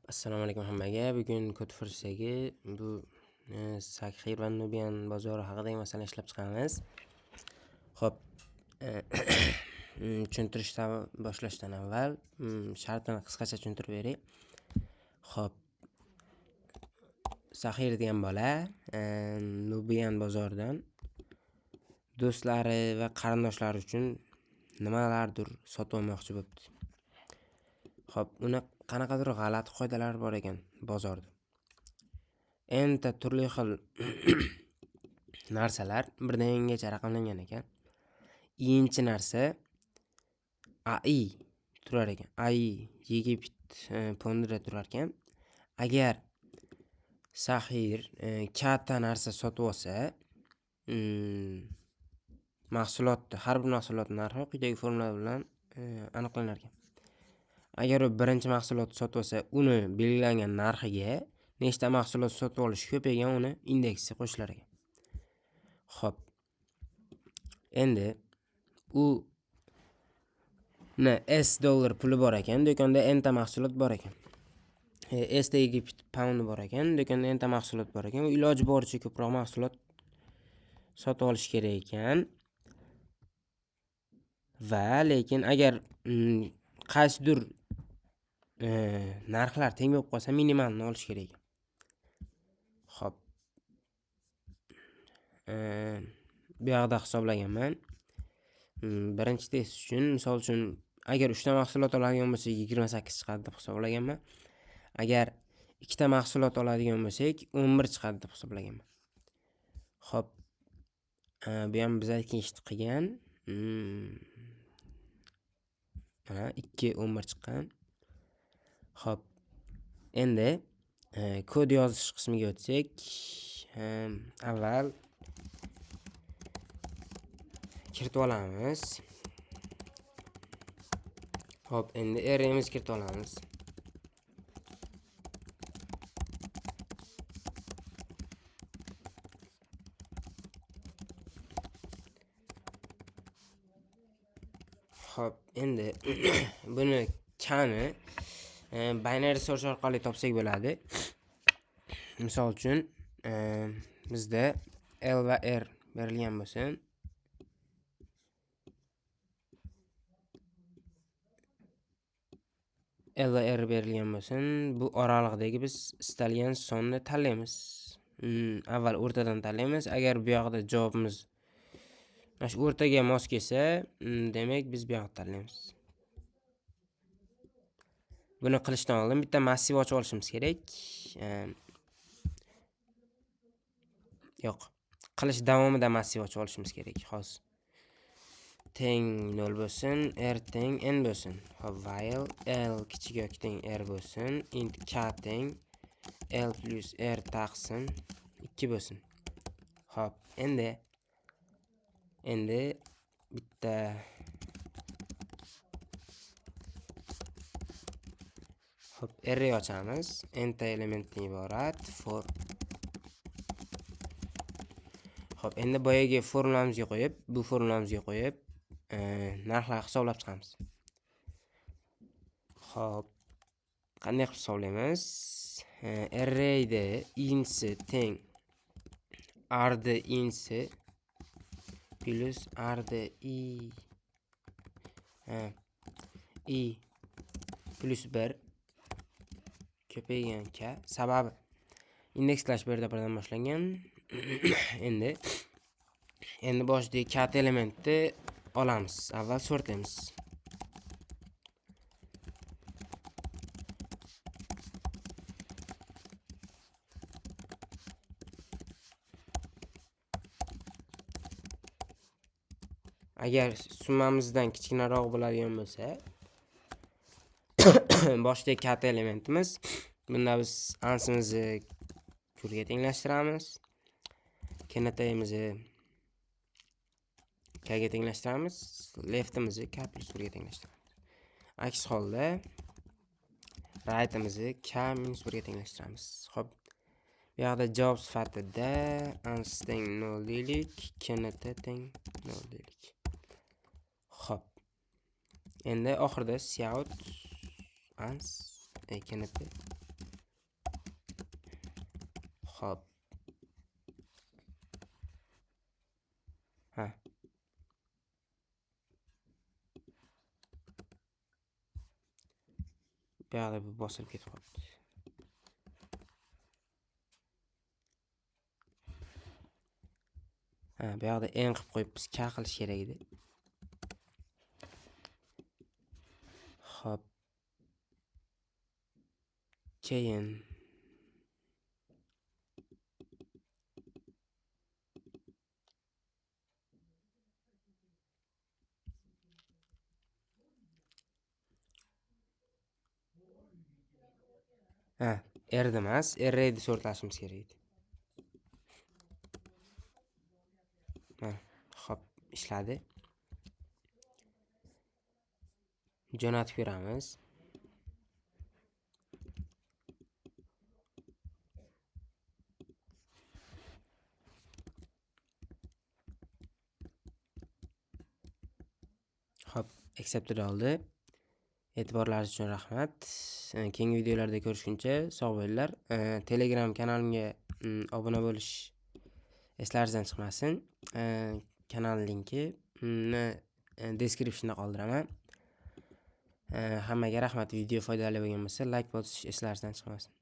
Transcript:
Assalomu alaykum hammaga. Bugun kod fursagi bu Sakhir va Nubian bozori haqidagi masalani ishlab chiqamiz. Xo'p, tushuntirishdan boshlashdan avval shartini qisqacha tushuntirib beray. Xo'p, Sakhir degan bola Nubian bozoridan do'stlari va qarindoshlari uchun nimalardir sotib olmoqchi bo'libdi. Xo'p, uni qanaqadir g'alati qoidalar bor ekan bozorda. Enta turli xil narsalar birdan-kecha raqamlangan ekan. Iyinchi narsa AI turar ekan. AI Yegipet fondida turar ekan. Agar Sakhir katta narsa sotib olsa, mahsulotni, har bir mahsulot narxi quyidagi formula bilan aniqlanar ekan. Agar u birinchi mahsulotni sotib olsa, uni belgilangan narxiga nechta mahsulot sotib olish ko'paygan uni indeksi qo'shilar ekan. Xo'p. Endi u S dollar puli bor ekan, do'konda enta mahsulot bor ekan. S da Yegipet pound bor ekan, do'konda enta mahsulot bor ekan. U iloji boricha ko'proq mahsulot sotib olish kerak ekan. Va lekin agar qaysidir narxlar teng bo'lib qolsa, minimalni olish kerak ekan. Xo'p. Bu yoqda hisoblaganman. Birinchi test uchun, misol uchun, agar 3 ta mahsulot oladigan bo'lsak 28 chiqadi deb hisoblaganman. Agar 2 ta mahsulot oladigan bo'lsak 11 chiqadi deb hisoblaganman. Xo'p. Bu ham biz aytgan ishni qilgan. Mana 2 11 chiqqan. Xo'p. Endi kod yozish qismiga o'tsak, avval kiritib olamiz. Xo'p, endi array'imizni kiritib olamiz. Xo'p, endi buni kani binary search orqali topsak bo'ladi. Misol uchun, bizda L va R berilgan bo'lsin. L va R berilgan bo'lsin. Bu oralig'idagi biz istalgan sonni tanlaymiz. Avval o'rtadan tanlaymiz. Agar bu yoqda javobimiz mana shu o'rtaga mos kelsa, demak biz bu yoqni tanlaymiz. Buni qilishdan oldin bitta massiv ochib olishimiz kerak. Yo'q. Qilish davomida massiv ochib olishimiz kerak. Hozir teng 0 bo'lsin, r teng n bo'lsin. Hop, while l kichik yoki teng r bo'lsin, int k teng l plus r taqsim 2 bo'lsin. Hop, endi bitta hop, array ochamiz. Enta elementdan iborat for. Hop, endi boyagi formulamizga qo'yib, bu formulamizga qo'yib, narxlarni hisoblab chiqamiz. Hop, qanday qilib hisoblaymiz? Arrayda insi teng rda insi plus rda i plus 1 ko'paygan k. Sababi indekslash bu yerda birdan boshlangan. Endi boshidagi katta elementni olamiz. Avval sortlaymiz. Agar summamizdan kichikroq bo'ladigan bo'lsa, boshidagi katta elementimiz, bunda biz ansimizni kurga tenglashtiramiz. Kenatayimizni k ga tenglashtiramiz. Leftimizni k plus 1 ga tenglashtiramiz. Aks holda rightimizni k minus 1 ga tenglashtiramiz. Xo'p. Bu yoqda javob sifatida ans teng 0 deylik, kenata teng 0 deylik. Xo'p. Endi oxirida cout ans kenata Xo'p. Ha. Bu yoqda bu bosilib ketib qolibdi. Ha, bu yoqda en qilib qo'yibmiz. K qilish kerak edi. Xo'p. Keyin R emas, arrayni sortlashimiz kerak edi. Xo'p, ishladi. Jo'natib ko'ramiz. Xo'p, accepted oldi. E'tiborlaringiz uchun rahmat. Keyingi videolarda ko'rishguncha sog' bo'linglar. Telegram kanalimga obuna bo'lish eslaringizdan chiqmasin. Kanal linkini descriptionda qoldiraman. Hammaga rahmat. Video foydali bo'lgan bo'lsa, like bosish eslaringizdan chiqmasin.